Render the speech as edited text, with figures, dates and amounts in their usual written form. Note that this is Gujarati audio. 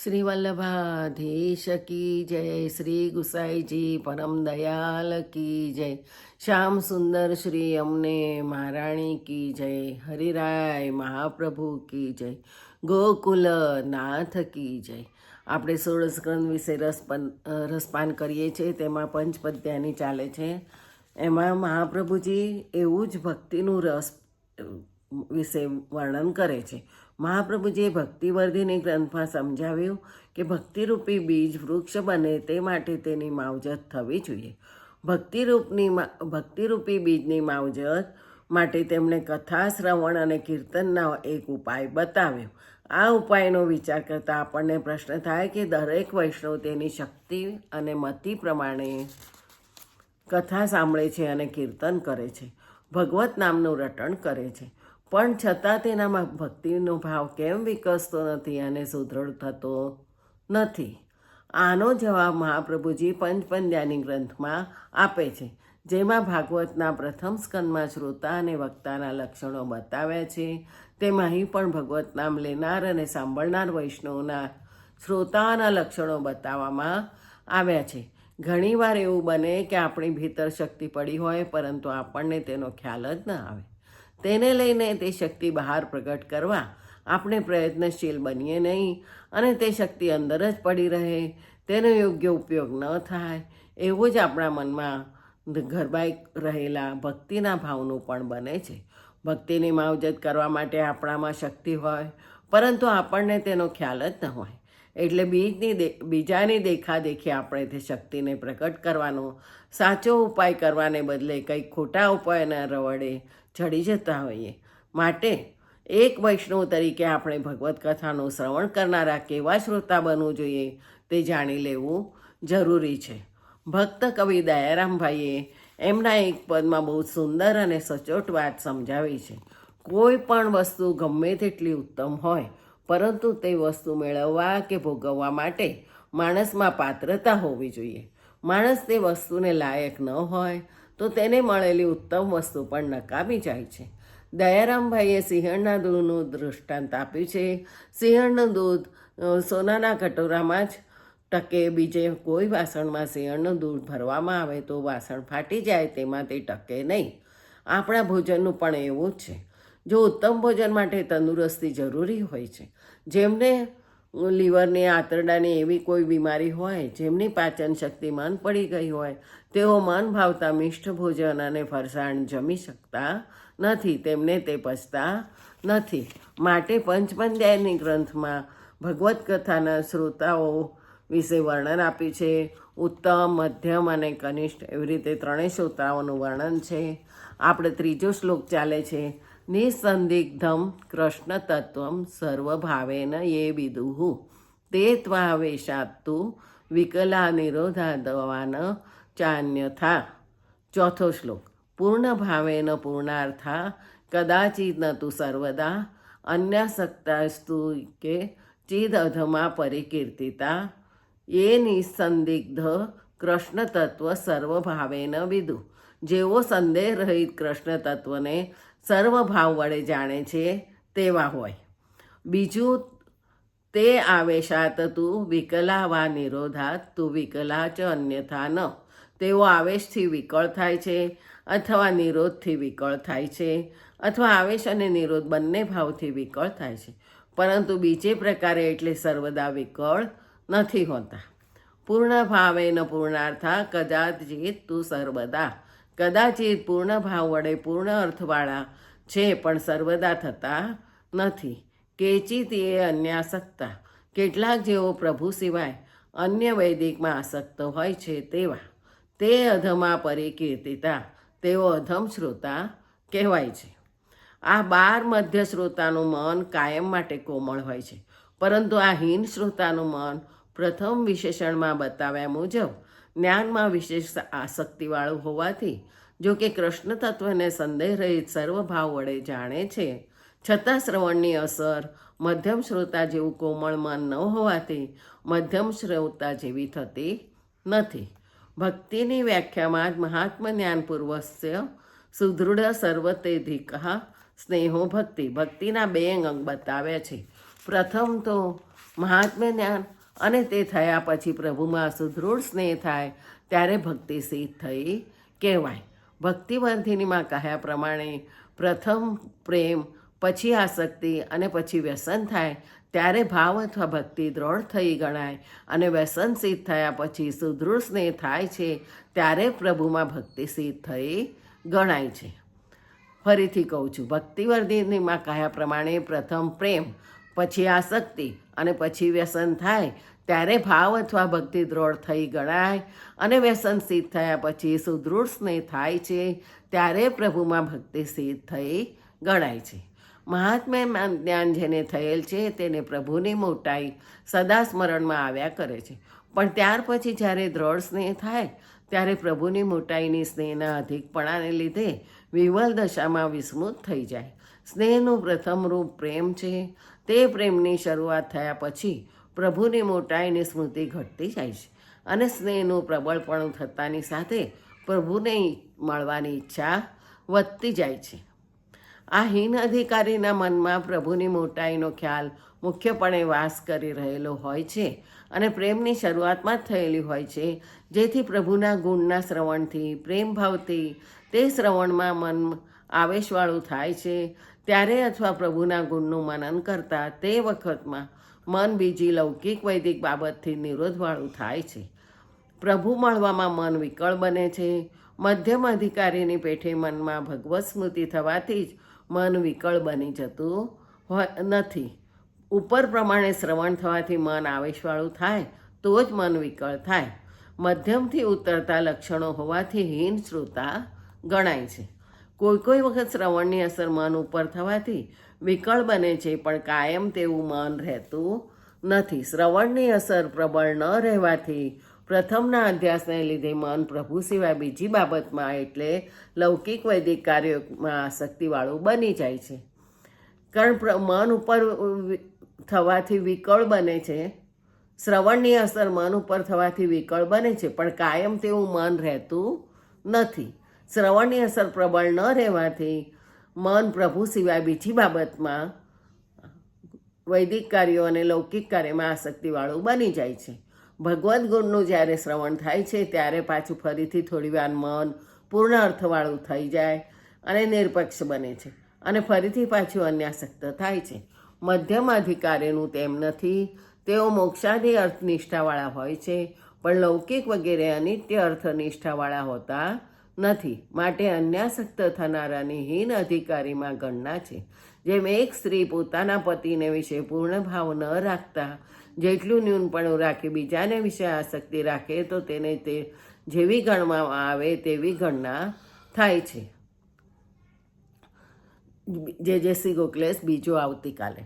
શ્રી વલ્લભાધીશ કી જય, શ્રી ગુસાઈજી પરમ દયાલ કી જય, શ્યામ સુંદર શ્રી અમને મહારાણી કી જય, હરિરાય મહાપ્રભુ કી જય, ગોકુલ નાથ કી જય. આપણે 16 સ્કંદ વિશે રસપાન કરીએ છીએ. તેમાં પંચપદ્યાની ચાલે છે. એમાં મહાપ્રભુજી એવું જ ભક્તિનું રસ વિશે વર્ણન કરે છે. મહાપ્રભુજીએ ભક્તિવર્ધિની ગ્રંથમાં સમજાવ્યું કે ભક્તિરૂપી બીજ વૃક્ષ બને તે માટે તેની માવજત થવી જોઈએ. ભક્તિરૂપી બીજની માવજત માટે તેમણે કથા, શ્રવણ અને કીર્તનના એક ઉપાય બતાવ્યો. આ ઉપાયનો વિચાર કરતાં આપણને પ્રશ્ન થાય કે દરેક વૈષ્ણવ તેની શક્તિ અને મતિ પ્રમાણે કથા સાંભળે છે અને કીર્તન કરે છે, ભગવત નામનું રટણ કરે છે, પણ છતાં તેનામાં ભક્તિનો ભાવ કેમ વિકસતો નથી અને સુદૃઢ થતો નથી? આનો જવાબ મહાપ્રભુજી પંચપદ્યાની ગ્રંથમાં આપે છે, જેમાં ભાગવતના પ્રથમ સ્કંદમાં શ્રોતા અને વક્તાના લક્ષણો બતાવ્યા છે. તેમાં અહીં પણ ભગવત નામ લેનાર અને સાંભળનાર વૈષ્ણવના શ્રોતાના લક્ષણો બતાવવામાં આવ્યા છે. ઘણીવાર એવું બને કે આપણી ભીતર શક્તિ પડી હોય, પરંતુ આપણને તેનો ખ્યાલ જ ન આવે. તેને લઈને તે શક્તિ બહાર પ્રગટ કરવા આપણે પ્રયત્નશીલ બનીએ નહીં અને તે શક્તિ અંદર જ પડી રહે, તેનો યોગ્ય ઉપયોગ ન થાય. એવું જ આપણા મનમાં ગરબાઈ રહેલા ભક્તિના ભાવનું પણ બને છે. ભક્તિની માવજત કરવા માટે આપણામાં શક્તિ હોય, પરંતુ આપણને તેનો ખ્યાલ જ ન હોય. એટલે બીજાની દેખાદેખી આપણે તે શક્તિને પ્રગટ કરવાનો સાચો ઉપાય કરવાને બદલે કંઈક ખોટા ઉપાયના રવડે ચડી જતા હોઈએ. માટે એક વૈષ્ણવ તરીકે આપણે ભગવત કથાનું શ્રવણ કરનારા કેવા શ્રોતા બનવું જોઈએ તે જાણી લેવું જરૂરી છે. ભક્ત કવિ દયારામભાઈએ એમના એક પદમાં બહુ સુંદર અને સચોટ વાત સમજાવી છે. કોઈ પણ વસ્તુ ગમે તેટલી ઉત્તમ હોય, પરંતુ તે વસ્તુ મેળવવા કે ભોગવવા માટે માણસમાં પાત્રતા હોવી જોઈએ. માણસ તે વસ્તુને લાયક ન હોય તો તેને મળેલી ઉત્તમ વસ્તુ પણ નકામી જાય છે. દયારામભાઈએ સિંહણના દૂધનું દૃષ્ટાંત આપ્યું છે. સિંહણનું દૂધ સોનાના કટોરામાં જ ટકે, બીજે કોઈ વાસણમાં સિંહણનું દૂધ ભરવામાં આવે તો વાસણ ફાટી જાય, તેમાં તે ટકે નહીં. આપણા ભોજનનું પણ એવું જ છે. જો ઉત્તમ ભોજન માટે તંદુરસ્તી જરૂરી હોય છે, જેમને લીવરની, આંતરડાની એવી કોઈ બીમારી હોય, જેમની પાચન શક્તિ મંદ પડી ગઈ હોય, તેઓ મન ભાવતા મિષ્ટ ભોજન અને ફરસાણ જમી શકતા નથી, તેમને તે પચતા નથી. માટે પંચપદ્યાની ગ્રંથમાં ભગવત કથાના શ્રોતાઓ વિશે વર્ણન આપ્યું છે. ઉત્તમ, મધ્યમ અને કનિષ્ઠ એવી રીતે ત્રણેય શ્રોતાઓનું વર્ણન છે. આપણે ત્રીજો શ્લોક ચાલે છે. નિસંદિગ્ધમ કૃષ્ણ તત્વમ સર્વભાવેન યે વિદુઃ તે ત્વાવેશાત્તુ વિકલા નિરોધાદવાન ચાન્યથા. ચોથો શ્લોક. પૂર્ણ ભાવેન પૂર્ણાર્થા કદાચિત ન તુ સર્વદા અન્યાસક્તાસ્તુ કે ચિદ અધમા પરિકીર્તિતા એ નિસંદિગ્ધ કૃષ્ણ તત્વ સર્વભાવેન વિદુઃ. જેઓ સંદેહ રહિત કૃષ્ણ તત્વને સર્વભાવ વડે જાણે છે તેવા હોય. બીજું, તે આવેશાત તું વિકલા વા નિરોધાત તું વિકલા ચ અન્યથા ન. તેઓ આવેશથી વિકળ થાય છે અથવા નિરોધથી વિકળ થાય છે, અથવા આવેશ અને નિરોધ બંને ભાવથી વિકળ થાય છે, પરંતુ બીજે પ્રકારે એટલે સર્વદા વિકળ નથી હોતા. પૂર્ણ ભાવેન પૂર્ણાર્થા કદાચિત તું સર્વદા. કદાચિત પૂર્ણ ભાવ વડે પૂર્ણ અર્થવાળા છે, પણ સર્વદા થતા નથી. કેચિત એ અન્યાસક્તા. કેટલાક જેઓ પ્રભુ સિવાય અન્ય વૈદિકમાં આસક્ત હોય છે તેવા. તે અધમા પરિકીર્તિતા. તેઓ અધમ શ્રોતા કહેવાય છે. આ 12 મધ્ય શ્રોતાનું મન કાયમ માટે કોમળ હોય છે, પરંતુ આ હીન શ્રોતાનું મન પ્રથમ વિશેષણમાં બતાવ્યા મુજબ જ્ઞાનમાં વિશેષ આસક્તિવાળું હોવાથી, જો કે કૃષ્ણ તત્વને સંદેહ રહિત સર્વભાવ વડે જાણે છે, છતાં શ્રવણની અસર મધ્યમ શ્રોતા જેવું કોમળ મન ન હોવાથી મધ્યમ શ્રોતા જેવી થતી નથી. ભક્તિની વ્યાખ્યામાં જ મહાત્મ જ્ઞાનપૂર્વસ્ય સુદૃઢ સર્વતેધિક સ્નેહો ભક્તિ. ભક્તિના 2 અંગ બતાવ્યા છે. પ્રથમ તો મહાત્મ્ય જ્ઞાન અને તે થયા પછી પ્રભુમાં સુદૃઢ સ્નેહ થાય ત્યારે ભક્તિ સિદ્ધ થઈ કહેવાય. ભક્તિવર્ધિનીમાં કહ્યા પ્રમાણે પ્રથમ પ્રેમ, પછી આસક્તિ અને પછી વ્યસન થાય ત્યારે ભાવ અથવા ભક્તિ દ્રઢ થઈ ગણાય અને વ્યસન સિદ્ધ થયા પછી સુદૃઢ સ્નેહ થાય છે ત્યારે પ્રભુમાં ભક્તિ સિદ્ધ થઈ ગણાય છે. ફરીથી કહું છું, ભક્તિવર્ધિનીમાં કહ્યા પ્રમાણે પ્રથમ પ્રેમ, પછી આસક્તિ અને પછી વ્યસન થાય ત્યારે ભાવ અથવા ભક્તિ દ્રઢ થઈ ગણાય અને વ્યસન સિદ્ધ થયા પછી સુદૃઢ સ્નેહ થાય છે ત્યારે પ્રભુમાં ભક્તિ સિદ્ધ થઈ ગણાય છે. મહાત્મ્ય જ્ઞાન જેને થયેલ છે તેને પ્રભુની મોટાઈ સદા સ્મરણમાં આવ્યા કરે છે, પણ ત્યાર પછી જ્યારે દ્રઢ સ્નેહ થાય ત્યારે પ્રભુની મોટાઈની સ્નેહના અધિકપણાને લીધે વિવલ દશામાં વિસ્મૃત થઈ જાય. સ્નેહનું પ્રથમ રૂપ પ્રેમ છે. તે પ્રેમની શરૂઆત થયા પછી પ્રભુની મોટાઈની સ્મૃતિ ઘટતી જાય છે અને સ્નેહનું પ્રબળપણું થતાની સાથે પ્રભુને મળવાની ઈચ્છા વધતી જાય છે. આ હીન અધિકારીના મનમાં પ્રભુની મોટાઈનો ખ્યાલ મુખ્યપણે વાસ કરી રહેલો હોય છે અને પ્રેમની શરૂઆતમાં જ થયેલી હોય છે, જેથી પ્રભુના ગુણના શ્રવણથી પ્રેમભાવથી તે શ્રવણમાં મન આવેશવાળું થાય છે. ત્યારે અથવા પ્રભુના ગુણનું મનન કરતાં તે વખતમાં મન બીજી લૌકિક વૈદિક બાબતથી નિરોધવાળું થાય છે. પ્રભુ મળવામાં મન વિકળ બને છે. મધ્યમ અધિકારીની પેઠે મનમાં ભગવત સ્મૃતિ થવાથી જ મન વિકળ બની જતું નથી. ઉપર પ્રમાણે શ્રવણ થવાથી મન આવેશવાળું થાય તો જ મન વિકળ થાય. મધ્યમથી ઉતરતા લક્ષણો હોવાથી હીન શ્રોતા ગણાય છે. કોઈ વખત શ્રવણની અસર મન ઉપર થવાથી વિકળ બને છે, પણ કાયમ તેવું મન રહેતું નથી. શ્રવણની અસર પ્રબળ ન રહેવાથી પ્રથમના અધ્યાસને લીધે મન પ્રભુ સિવાય બીજી બાબતમાં એટલે લૌકિક વૈદિક કાર્યોમાં આસક્તિવાળું બની જાય છે. કારણ મન ઉપર થવાથી વિકળ બને છે. શ્રવણની અસર મન ઉપર થવાથી વિકળ બને છે, પણ કાયમ તેવું મન રહેતું નથી. શ્રવણની અસર પ્રબળ ન રહેવાથી મન પ્રભુ સિવાય બીજી બાબતમાં વૈદિક કાર્યો અને લૌકિક કાર્યમાં આસક્તિવાળું બની જાય છે. ભગવદ્ ગુણનું જ્યારે શ્રવણ થાય છે ત્યારે પાછું ફરીથી થોડીવાર મન પૂર્ણ અર્થવાળું થઈ જાય અને નિરપેક્ષ બને છે અને ફરીથી પાછું અન્યાસક્ત થાય છે. મધ્યમ અધિકારીનું તેમ નથી. તેઓ મોક્ષાદી અર્થનિષ્ઠાવાળા હોય છે, પણ લૌકિક વગેરે અનિત્ય અર્થનિષ્ઠાવાળા હોતા નથી. માટે અન્યાસક્ત થનારાની હીન અધિકારીમાં ગણના છે. જેમ એક સ્ત્રી પોતાના પતિને વિશે પૂર્ણ ભાવ ન રાખતા જેટલું ન્યૂનપણું રાખી બીજાને વિશે આસક્તિ રાખે તો તેને તે જેવી ગણવામાં આવે તેવી ગણના થાય છે. જે શ્રી ગોખલેશ બીજો આવતીકાલે.